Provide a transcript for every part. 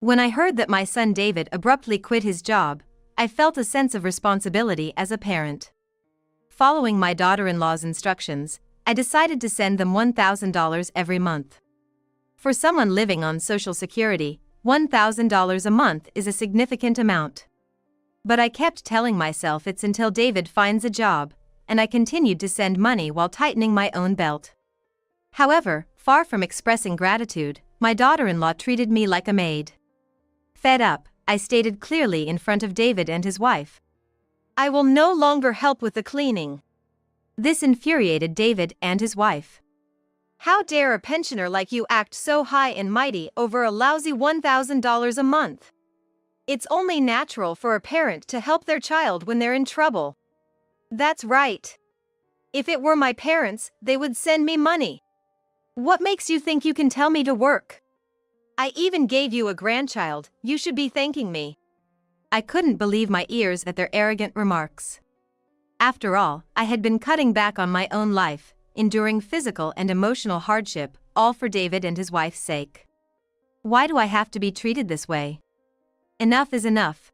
When I heard that my son David abruptly quit his job, I felt a sense of responsibility as a parent. Following my daughter-in-law's instructions, I decided to send them $1,000 every month. For someone living on Social Security, $1,000 a month is a significant amount. But I kept telling myself it's until David finds a job, and I continued to send money while tightening my own belt. However, far from expressing gratitude, my daughter-in-law treated me like a maid. Fed up, I stated clearly in front of David and his wife, "I will no longer help with the cleaning." This infuriated David and his wife. "How dare a pensioner like you act so high and mighty over a lousy $1,000 a month? It's only natural for a parent to help their child when they're in trouble." "That's right. If it were my parents, they would send me money. What makes you think you can tell me to work? I even gave you a grandchild, you should be thanking me." I couldn't believe my ears at their arrogant remarks. After all, I had been cutting back on my own life, enduring physical and emotional hardship, all for David and his wife's sake. Why do I have to be treated this way? Enough is enough.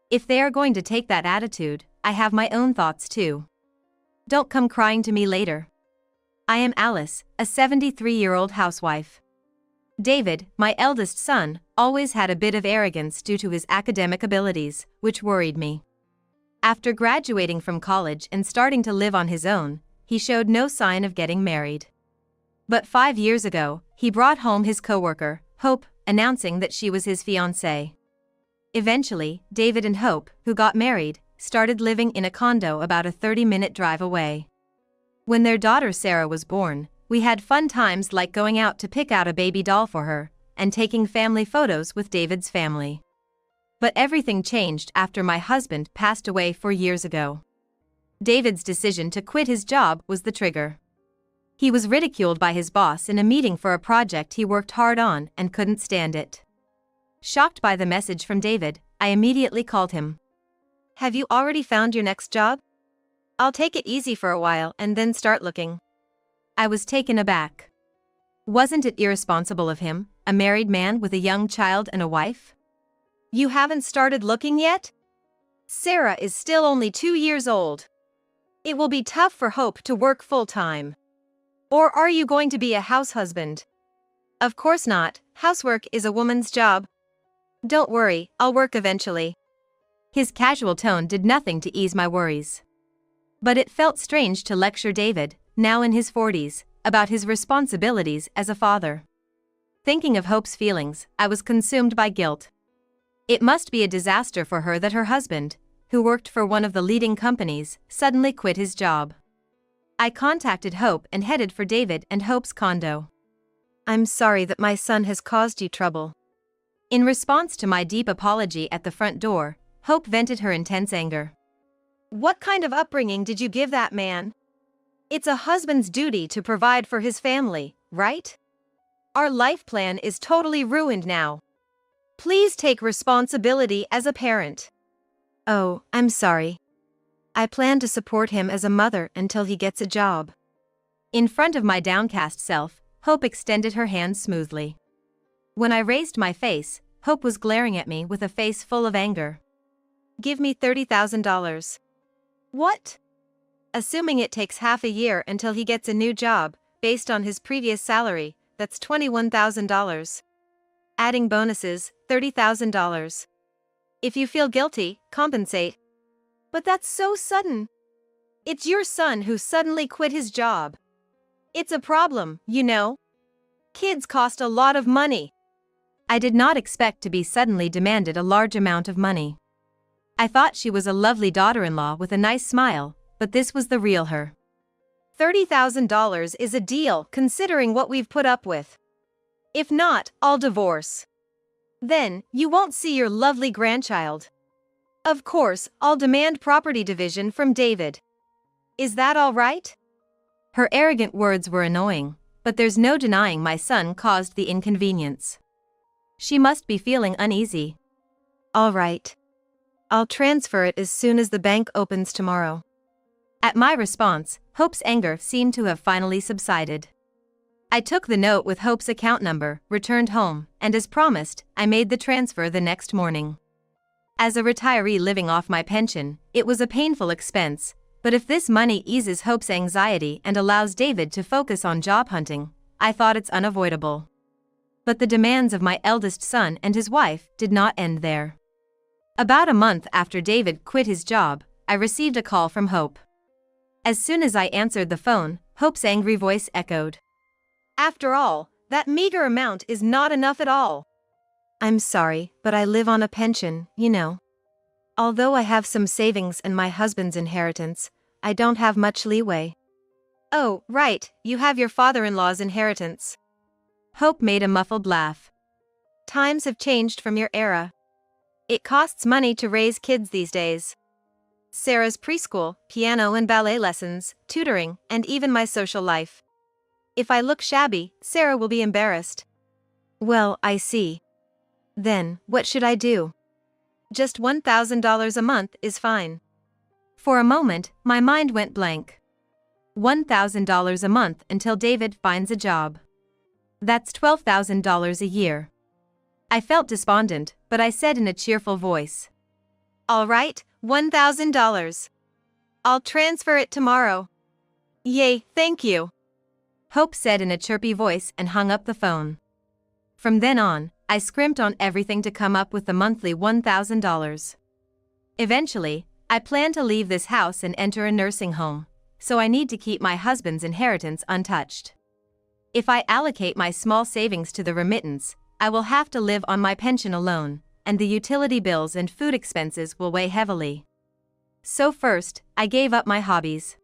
If they are going to take that attitude, I have my own thoughts too. Don't come crying to me later. I am Alice, a 73-year-old housewife. David, my eldest son, always had a bit of arrogance due to his academic abilities, which worried me. After graduating from college and starting to live on his own, he showed no sign of getting married. But 5 years ago, he brought home his coworker, Hope, announcing that she was his fiancée. Eventually, David and Hope, who got married, started living in a condo about a 30-minute drive away. When their daughter Sarah was born, we had fun times like going out to pick out a baby doll for her, and taking family photos with David's family. But everything changed after my husband passed away 4 years ago. David's decision to quit his job was the trigger. He was ridiculed by his boss in a meeting for a project he worked hard on and couldn't stand it. Shocked by the message from David, I immediately called him. "Have you already found your next job? I'll take it easy for a while and then start looking." I was taken aback. Wasn't it irresponsible of him, a married man with a young child and a wife? "You haven't started looking yet? Sarah is still only 2 years old. It will be tough for Hope to work full-time. Or are you going to be a house husband?" "Of course not, housework is a woman's job. Don't worry, I'll work eventually." His casual tone did nothing to ease my worries. But it felt strange to lecture David, now in his 40s, about his responsibilities as a father. Thinking of Hope's feelings, I was consumed by guilt. It must be a disaster for her that her husband, who worked for one of the leading companies, suddenly quit his job. I contacted Hope and headed for David and Hope's condo. "I'm sorry that my son has caused you trouble." In response to my deep apology at the front door, Hope vented her intense anger. "What kind of upbringing did you give that man? It's a husband's duty to provide for his family, right? Our life plan is totally ruined now. Please take responsibility as a parent." "Oh, I'm sorry. I plan to support him as a mother until he gets a job." In front of my downcast self, Hope extended her hand smoothly. When I raised my face, Hope was glaring at me with a face full of anger. "Give me $30,000. "What?" "Assuming it takes half a year until he gets a new job, based on his previous salary, that's $21,000. Adding bonuses, $30,000. If you feel guilty, compensate." "But that's so sudden. It's your son who suddenly quit his job. It's a problem, you know. Kids cost a lot of money." I did not expect to be suddenly demanded a large amount of money. I thought she was a lovely daughter-in-law with a nice smile, but this was the real her. $30,000 is a deal considering what we've put up with. If not, I'll divorce. Then, you won't see your lovely grandchild. Of course, I'll demand property division from David. Is that all right?" Her arrogant words were annoying, but there's no denying my son caused the inconvenience. She must be feeling uneasy. "All right. I'll transfer it as soon as the bank opens tomorrow." At my response, Hope's anger seemed to have finally subsided. I took the note with Hope's account number, returned home, and as promised, I made the transfer the next morning. As a retiree living off my pension, it was a painful expense, but if this money eases Hope's anxiety and allows David to focus on job hunting, I thought it's unavoidable. But the demands of my eldest son and his wife did not end there. About a month after David quit his job, I received a call from Hope. As soon as I answered the phone, Hope's angry voice echoed. "After all, that meager amount is not enough at all." "I'm sorry, but I live on a pension, you know. Although I have some savings and my husband's inheritance, I don't have much leeway." "Oh, right, you have your father-in-law's inheritance." Hope made a muffled laugh. "Times have changed from your era. It costs money to raise kids these days. Sarah's preschool, piano and ballet lessons, tutoring, and even my social life. If I look shabby, Sarah will be embarrassed." "Well, I see. Then, what should I do?" "Just $1,000 a month is fine." For a moment, my mind went blank. $1,000 a month until David finds a job. That's $12,000 a year. I felt despondent, but I said in a cheerful voice, "All right, $1,000. I'll transfer it tomorrow." "Yay, thank you," Hope said in a chirpy voice and hung up the phone. From then on, I scrimped on everything to come up with the monthly $1,000. Eventually, I plan to leave this house and enter a nursing home, so I need to keep my husband's inheritance untouched. If I allocate my small savings to the remittance, I will have to live on my pension alone, and the utility bills and food expenses will weigh heavily. So first, I gave up my hobbies.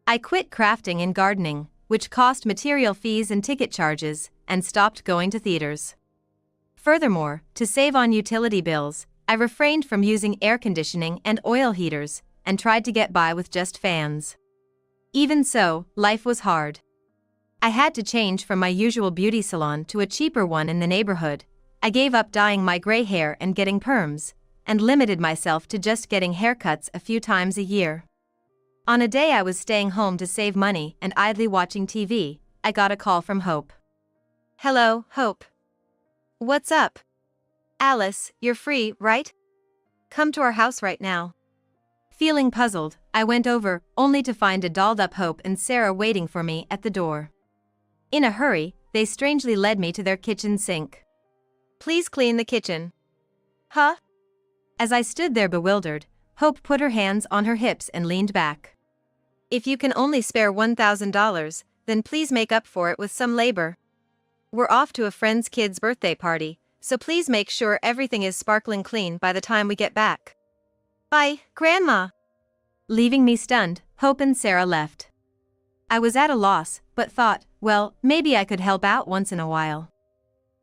I quit crafting and gardening, which cost material fees and ticket charges, and stopped going to theaters. Furthermore, to save on utility bills, I refrained from using air conditioning and oil heaters, and tried to get by with just fans. Even so, life was hard. I had to change from my usual beauty salon to a cheaper one in the neighborhood. I gave up dyeing my gray hair and getting perms, and limited myself to just getting haircuts a few times a year. On a day I was staying home to save money and idly watching TV, I got a call from Hope. "Hello, Hope. What's up?" "Alice, you're free, right? Come to our house right now." Feeling puzzled, I went over, only to find a dolled-up Hope and Sarah waiting for me at the door. In a hurry, they strangely led me to their kitchen sink. "Please clean the kitchen." "Huh?" As I stood there bewildered, Hope put her hands on her hips and leaned back. "If you can only spare $1,000, then please make up for it with some labor. We're off to a friend's kid's birthday party, so please make sure everything is sparkling clean by the time we get back." "Bye, Grandma." Leaving me stunned, Hope and Sarah left. I was at a loss, but thought, well, maybe I could help out once in a while.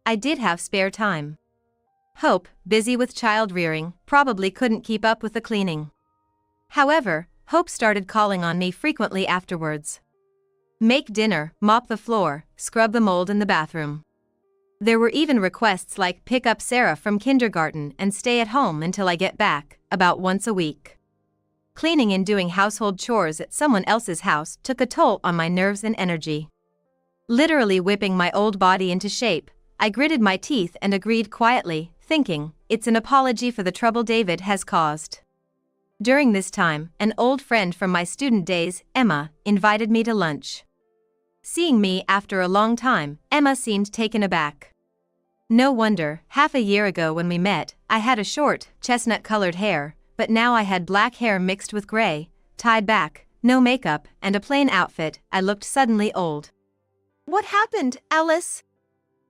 I did have spare time. Hope, busy with child rearing, probably couldn't keep up with the cleaning. However, Hope started calling on me frequently afterwards. Make dinner, mop the floor, scrub the mold in the bathroom. There were even requests like pick up Sarah from kindergarten and stay at home until I get back, about once a week. Cleaning and doing household chores at someone else's house took a toll on my nerves and energy. Literally whipping my old body into shape, I gritted my teeth and agreed quietly, thinking, it's an apology for the trouble David has caused. During this time, an old friend from my student days, Emma, invited me to lunch. Seeing me after a long time, Emma seemed taken aback. No wonder, half a year ago when we met, I had a short, chestnut-colored hair, but now I had black hair mixed with gray, tied back, no makeup, and a plain outfit. I looked suddenly old. "What happened, Alice?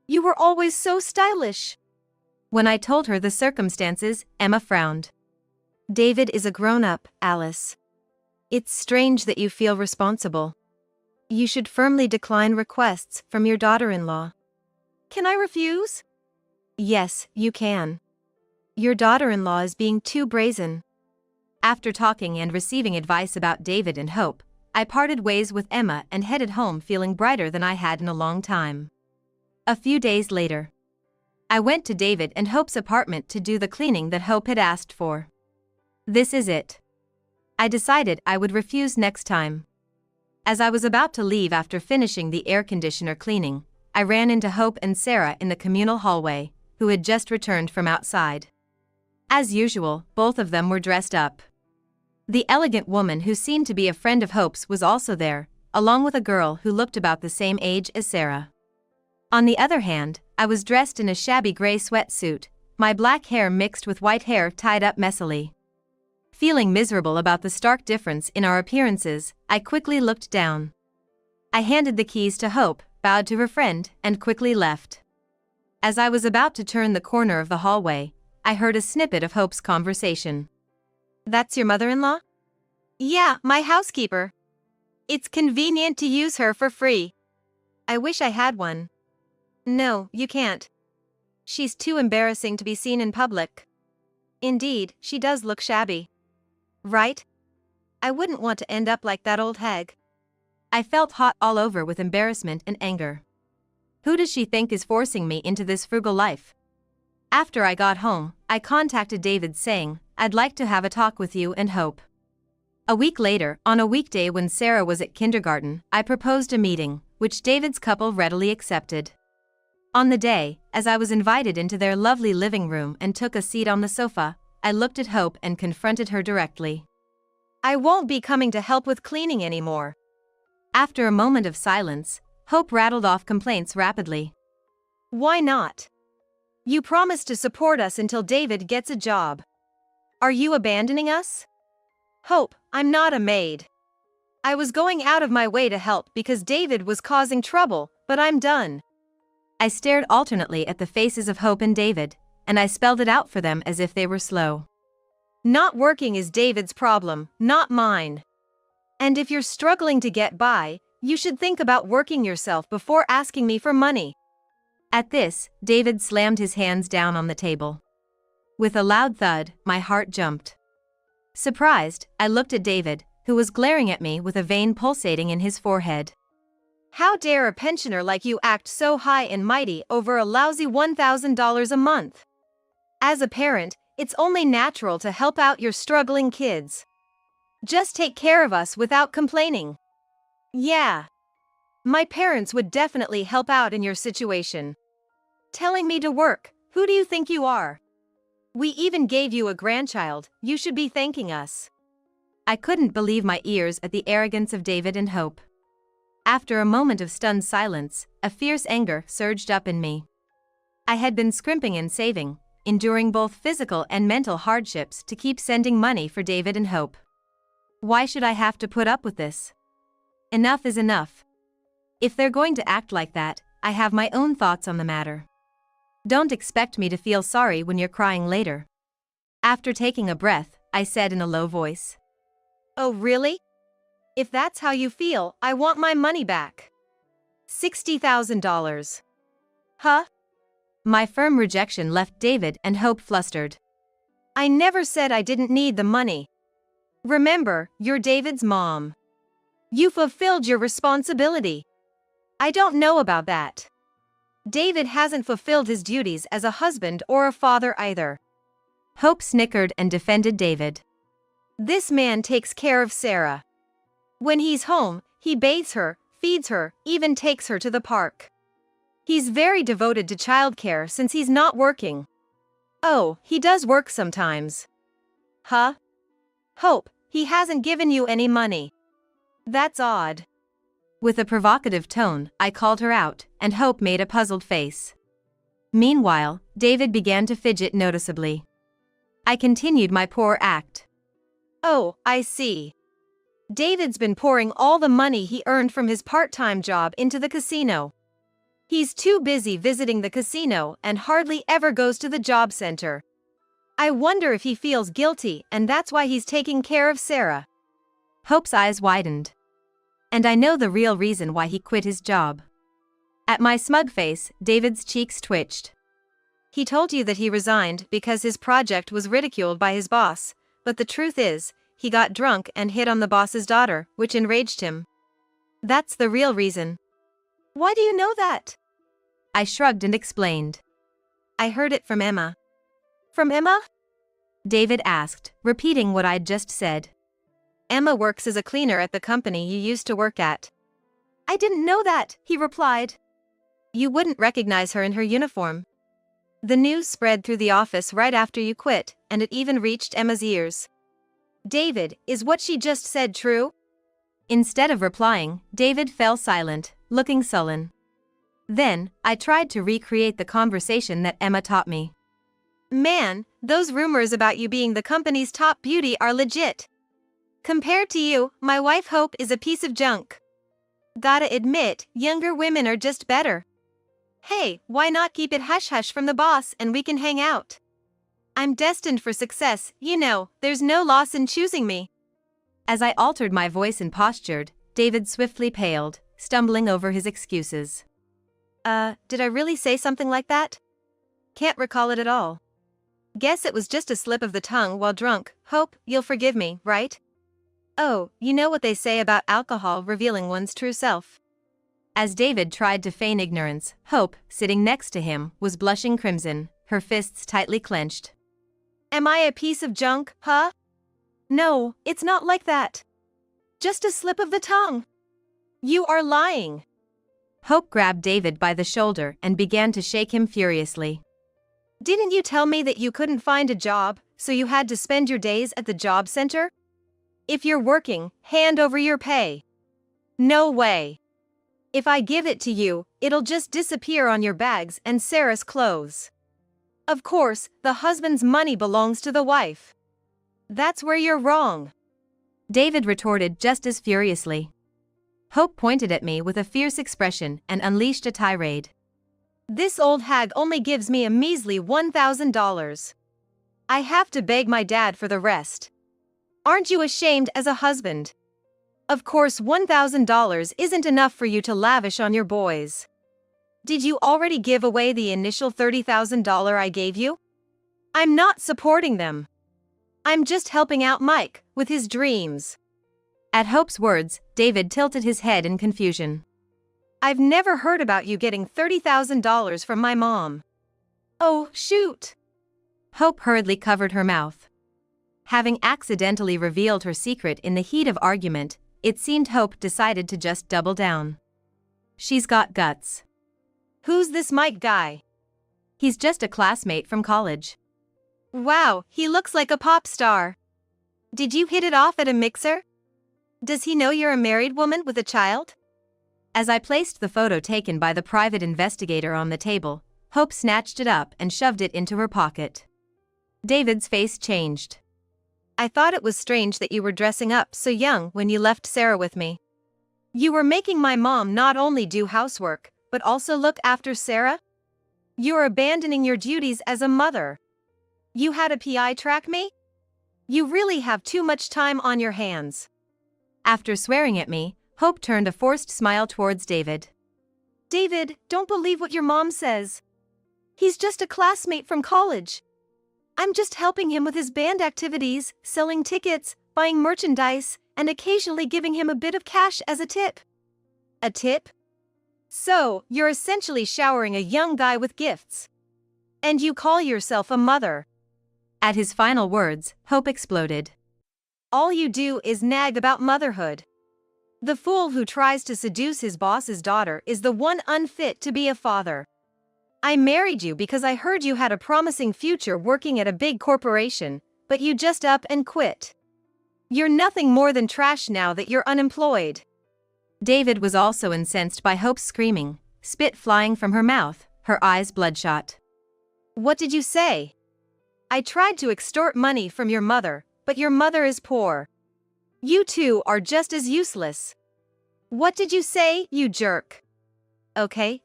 You were always so stylish." When I told her the circumstances, Emma frowned. "David is a grown-up, Alice. It's strange that you feel responsible. You should firmly decline requests from your daughter-in-law." "Can I refuse?" "Yes, you can. Your daughter-in-law is being too brazen." After talking and receiving advice about David and Hope, I parted ways with Emma and headed home feeling brighter than I had in a long time. A few days later, I went to David and Hope's apartment to do the cleaning that Hope had asked for. This is it. I decided I would refuse next time. As I was about to leave after finishing the air conditioner cleaning, I ran into Hope and Sarah in the communal hallway, who had just returned from outside. As usual, both of them were dressed up. The elegant woman who seemed to be a friend of Hope's was also there, along with a girl who looked about the same age as Sarah. On the other hand, I was dressed in a shabby gray sweatsuit, my black hair mixed with white hair tied up messily. Feeling miserable about the stark difference in our appearances, I quickly looked down. I handed the keys to Hope, bowed to her friend, and quickly left. As I was about to turn the corner of the hallway, I heard a snippet of Hope's conversation. "That's your mother-in-law?" "Yeah, my housekeeper. It's convenient to use her for free." "I wish I had one." "No, you can't. She's too embarrassing to be seen in public." "Indeed, she does look shabby." "Right? I wouldn't want to end up like that old hag." I felt hot all over with embarrassment and anger. Who does she think is forcing me into this frugal life? After I got home, I contacted David saying, "I'd like to have a talk with you and Hope." A week later, on a weekday when Sarah was at kindergarten, I proposed a meeting, which David's couple readily accepted. On the day, as I was invited into their lovely living room and took a seat on the sofa, I looked at Hope and confronted her directly. "I won't be coming to help with cleaning anymore." After a moment of silence, Hope rattled off complaints rapidly. "Why not? You promised to support us until David gets a job. Are you abandoning us?" "Hope, I'm not a maid. I was going out of my way to help because David was causing trouble, but I'm done." I stared alternately at the faces of Hope and David, and I spelled it out for them as if they were slow. "Not working is David's problem, not mine. And if you're struggling to get by, you should think about working yourself before asking me for money." At this, David slammed his hands down on the table. With a loud thud, my heart jumped. Surprised, I looked at David, who was glaring at me with a vein pulsating in his forehead. "How dare a pensioner like you act so high and mighty over a lousy $1,000 a month? As a parent, it's only natural to help out your struggling kids. Just take care of us without complaining." "Yeah. My parents would definitely help out in your situation. Telling me to work, who do you think you are? We even gave you a grandchild, you should be thanking us." I couldn't believe my ears at the arrogance of David and Hope. After a moment of stunned silence, a fierce anger surged up in me. I had been scrimping and saving, enduring both physical and mental hardships to keep sending money for David and Hope. Why should I have to put up with this? Enough is enough. If they're going to act like that, I have my own thoughts on the matter. Don't expect me to feel sorry when you're crying later. After taking a breath, I said in a low voice. "Oh really? If that's how you feel, I want my money back. $60,000. Huh?" My firm rejection left David and Hope flustered. "I never said I didn't need the money. Remember, you're David's mom. You fulfilled your responsibility." "I don't know about that. David hasn't fulfilled his duties as a husband or a father either." Hope snickered and defended David. "This man takes care of Sarah. When he's home, he bathes her, feeds her, even takes her to the park. He's very devoted to childcare since he's not working." "Oh, he does work sometimes." "Huh? Hope, he hasn't given you any money. That's odd." With a provocative tone, I called her out, and Hope made a puzzled face. Meanwhile, David began to fidget noticeably. I continued my poor act. "Oh, I see. David's been pouring all the money he earned from his part-time job into the casino. He's too busy visiting the casino and hardly ever goes to the job center. I wonder if he feels guilty and that's why he's taking care of Sarah." Hope's eyes widened. And I know the real reason why he quit his job. At my smug face, David's cheeks twitched. "He told you that he resigned because his project was ridiculed by his boss, but the truth is, he got drunk and hit on the boss's daughter, which enraged him. That's the real reason." "Why do you know that?" I shrugged and explained. "I heard it from Emma." "From Emma?" David asked, repeating what I'd just said. Emma works as a cleaner at the company you used to work at. I didn't know that, he replied. You wouldn't recognize her in her uniform. The news spread through the office right after you quit, and it even reached Emma's ears. David, is what she just said true? Instead of replying, David fell silent, looking sullen. Then, I tried to recreate the conversation that Emma taught me. Man, those rumors about you being the company's top beauty are legit. Compared to you, my wife Hope is a piece of junk. Gotta admit, younger women are just better. Hey, why not keep it hush-hush from the boss and we can hang out? I'm destined for success, you know, there's no loss in choosing me. As I altered my voice and postured, David swiftly paled, stumbling over his excuses. Did I really say something like that? Can't recall it at all. Guess it was just a slip of the tongue while drunk. Hope, you'll forgive me, right? Oh, you know what they say about alcohol revealing one's true self. As David tried to feign ignorance, Hope, sitting next to him, was blushing crimson, her fists tightly clenched. Am I a piece of junk, huh? No, it's not like that. Just a slip of the tongue. You are lying. Hope grabbed David by the shoulder and began to shake him furiously. Didn't you tell me that you couldn't find a job, so you had to spend your days at the job center? If you're working, hand over your pay. No way. If I give it to you, it'll just disappear on your bags and Sarah's clothes. Of course, the husband's money belongs to the wife. That's where you're wrong. David retorted just as furiously. Hope pointed at me with a fierce expression and unleashed a tirade. This old hag only gives me a measly $1,000. I have to beg my dad for the rest. Aren't you ashamed as a husband? Of course $1,000 isn't enough for you to lavish on your boys. Did you already give away the initial $30,000 I gave you? I'm not supporting them. I'm just helping out Mike with his dreams. At Hope's words, David tilted his head in confusion. I've never heard about you getting $30,000 from my mom. Oh, shoot. Hope hurriedly covered her mouth. Having accidentally revealed her secret in the heat of argument, it seemed Hope decided to just double down. She's got guts. Who's this Mike guy? He's just a classmate from college. Wow, he looks like a pop star. Did you hit it off at a mixer? Does he know you're a married woman with a child? As I placed the photo taken by the private investigator on the table, Hope snatched it up and shoved it into her pocket. David's face changed. I thought it was strange that you were dressing up so young when you left Sarah with me. You were making my mom not only do housework, but also look after Sarah? You're abandoning your duties as a mother. You had a PI track me? You really have too much time on your hands. After swearing at me, Hope turned a forced smile towards David. David, don't believe what your mom says. He's just a classmate from college. I'm just helping him with his band activities, selling tickets, buying merchandise, and occasionally giving him a bit of cash as a tip. A tip? So, you're essentially showering a young guy with gifts. And you call yourself a mother. At his final words, Hope exploded. All you do is nag about motherhood. The fool who tries to seduce his boss's daughter is the one unfit to be a father. I married you because I heard you had a promising future working at a big corporation, but you just up and quit. You're nothing more than trash now that you're unemployed. David was also incensed by Hope's screaming, spit flying from her mouth, her eyes bloodshot. What did you say? I tried to extort money from your mother, but your mother is poor. You two are just as useless. What did you say, you jerk? Okay,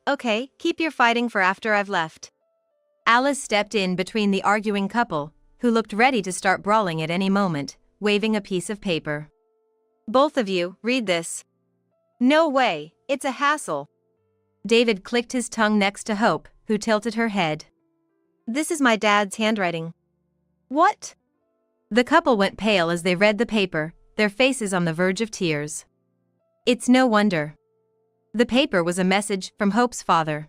keep your fighting for after I've left. Alice stepped in between the arguing couple, who looked ready to start brawling at any moment, waving a piece of paper. Both of you, read this. No way, it's a hassle. David clicked his tongue next to Hope, who tilted her head. This is my dad's handwriting. What? The couple went pale as they read the paper, their faces on the verge of tears. It's no wonder. The paper was a message from Hope's father.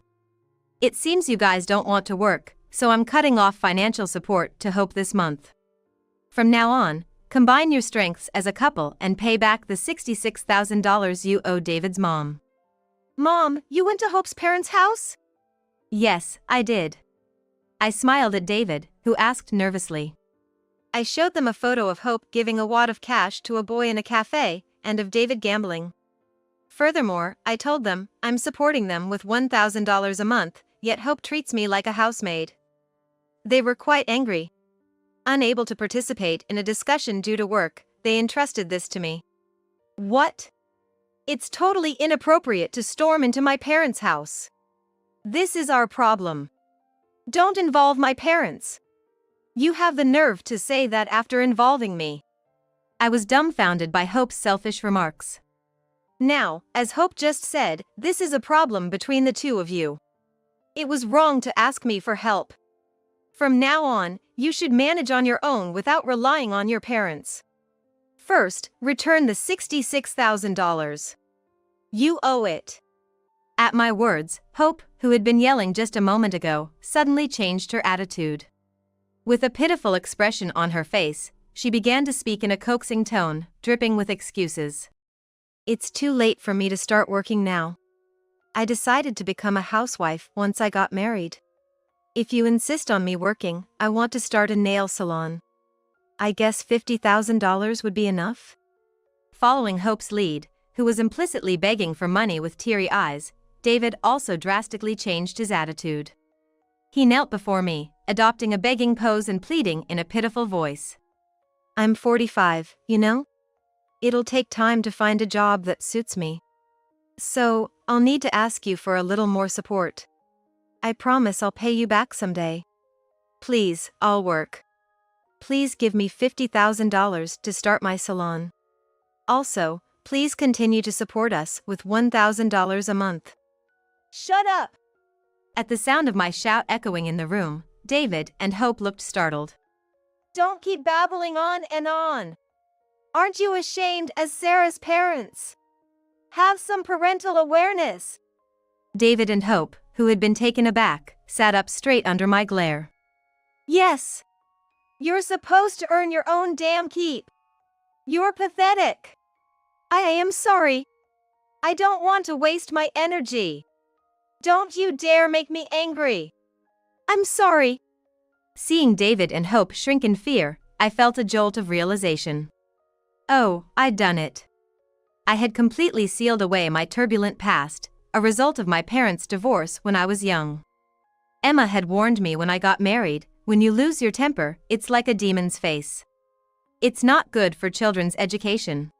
It seems you guys don't want to work, so I'm cutting off financial support to Hope this month. From now on, combine your strengths as a couple and pay back the $66,000 you owe David's mom. Mom, you went to Hope's parents' house? Yes, I did. I smiled at David, who asked nervously. I showed them a photo of Hope giving a wad of cash to a boy in a cafe, and of David gambling. Furthermore, I told them, I'm supporting them with $1,000 a month, yet Hope treats me like a housemaid. They were quite angry. Unable to participate in a discussion due to work, they entrusted this to me. What? It's totally inappropriate to storm into my parents' house. This is our problem. Don't involve my parents. You have the nerve to say that after involving me. I was dumbfounded by Hope's selfish remarks. Now, as Hope just said, this is a problem between the two of you. It was wrong to ask me for help. From now on, you should manage on your own without relying on your parents. First, return the $66,000. You owe it. At my words, Hope, who had been yelling just a moment ago, suddenly changed her attitude. With a pitiful expression on her face, she began to speak in a coaxing tone, dripping with excuses. It's too late for me to start working now. I decided to become a housewife once I got married. If you insist on me working, I want to start a nail salon. I guess $50,000 would be enough? Following Hope's lead, who was implicitly begging for money with teary eyes, David also drastically changed his attitude. He knelt before me, adopting a begging pose and pleading in a pitiful voice. I'm 45, you know? It'll take time to find a job that suits me. So, I'll need to ask you for a little more support. I promise I'll pay you back someday. Please, I'll work. Please give me $50,000 to start my salon. Also, please continue to support us with $1,000 a month. Shut up! At the sound of my shout echoing in the room, David and Hope looked startled. Don't keep babbling on and on. Aren't you ashamed as Sarah's parents? Have some parental awareness. David and Hope, who had been taken aback, sat up straight under my glare. Yes. You're supposed to earn your own damn keep. You're pathetic. I am sorry. I don't want to waste my energy. Don't you dare make me angry. I'm sorry. Seeing David and Hope shrink in fear, I felt a jolt of realization. Oh, I'd done it. I had completely sealed away my turbulent past, a result of my parents' divorce when I was young. Emma had warned me when I got married, when you lose your temper, it's like a demon's face. It's not good for children's education.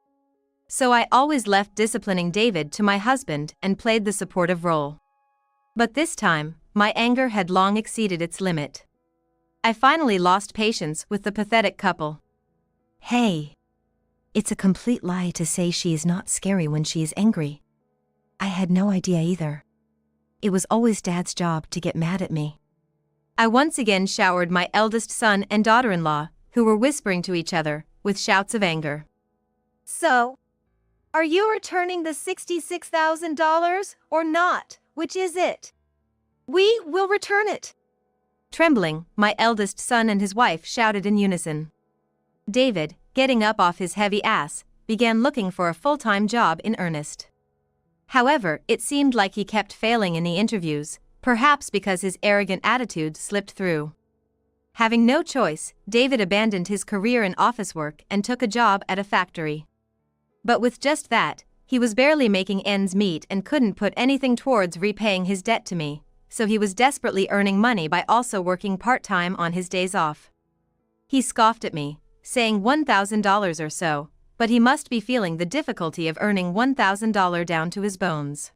So I always left disciplining David to my husband and played the supportive role. But this time, my anger had long exceeded its limit. I finally lost patience with the pathetic couple. Hey. It's a complete lie to say she is not scary when she is angry. I had no idea either. It was always Dad's job to get mad at me. I once again showered my eldest son and daughter-in-law, who were whispering to each other, with shouts of anger. So, are you returning the $66,000 or not? Which is it? We will return it. Trembling, my eldest son and his wife shouted in unison. David, getting up off his heavy ass, began looking for a full-time job in earnest. However, it seemed like he kept failing in the interviews, perhaps because his arrogant attitude slipped through. Having no choice, David abandoned his career in office work and took a job at a factory. But with just that, he was barely making ends meet and couldn't put anything towards repaying his debt to me, so he was desperately earning money by also working part-time on his days off. He scoffed at me, saying $1,000 or so, but he must be feeling the difficulty of earning $1,000 down to his bones.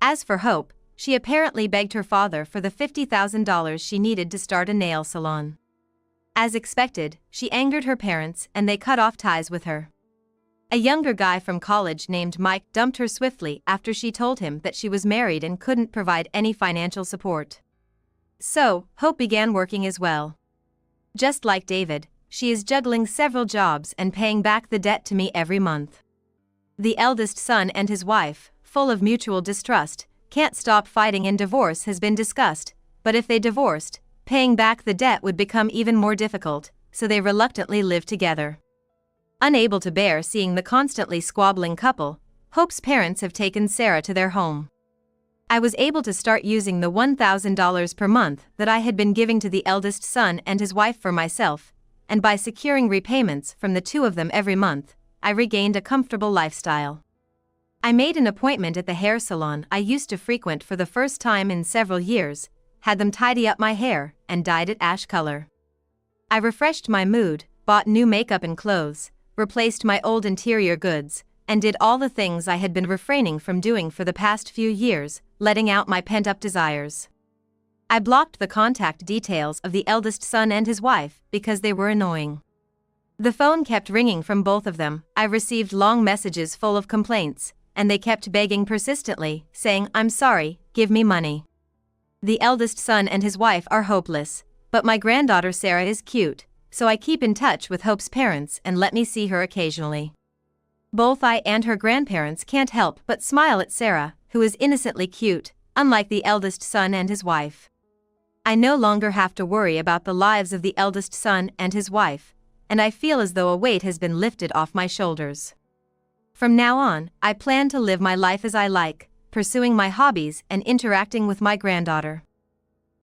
As for Hope, she apparently begged her father for the $50,000 she needed to start a nail salon. As expected, she angered her parents and they cut off ties with her. A younger guy from college named Mike dumped her swiftly after she told him that she was married and couldn't provide any financial support. So, Hope began working as well. Just like David, she is juggling several jobs and paying back the debt to me every month. The eldest son and his wife, full of mutual distrust, can't stop fighting and divorce has been discussed, but if they divorced, paying back the debt would become even more difficult, so they reluctantly live together. Unable to bear seeing the constantly squabbling couple, Hope's parents have taken Sarah to their home. I was able to start using the $1,000 per month that I had been giving to the eldest son and his wife for myself, and by securing repayments from the two of them every month, I regained a comfortable lifestyle. I made an appointment at the hair salon I used to frequent for the first time in several years, had them tidy up my hair, and dyed it ash color. I refreshed my mood, bought new makeup and clothes, replaced my old interior goods, and did all the things I had been refraining from doing for the past few years, letting out my pent-up desires. I blocked the contact details of the eldest son and his wife because they were annoying. The phone kept ringing from both of them. I received long messages full of complaints, and they kept begging persistently, saying, "I'm sorry, give me money." The eldest son and his wife are hopeless, but my granddaughter Sarah is cute, so I keep in touch with Hope's parents and let me see her occasionally. Both I and her grandparents can't help but smile at Sarah, who is innocently cute, unlike the eldest son and his wife. I no longer have to worry about the lives of the eldest son and his wife, and I feel as though a weight has been lifted off my shoulders. From now on, I plan to live my life as I like, pursuing my hobbies and interacting with my granddaughter.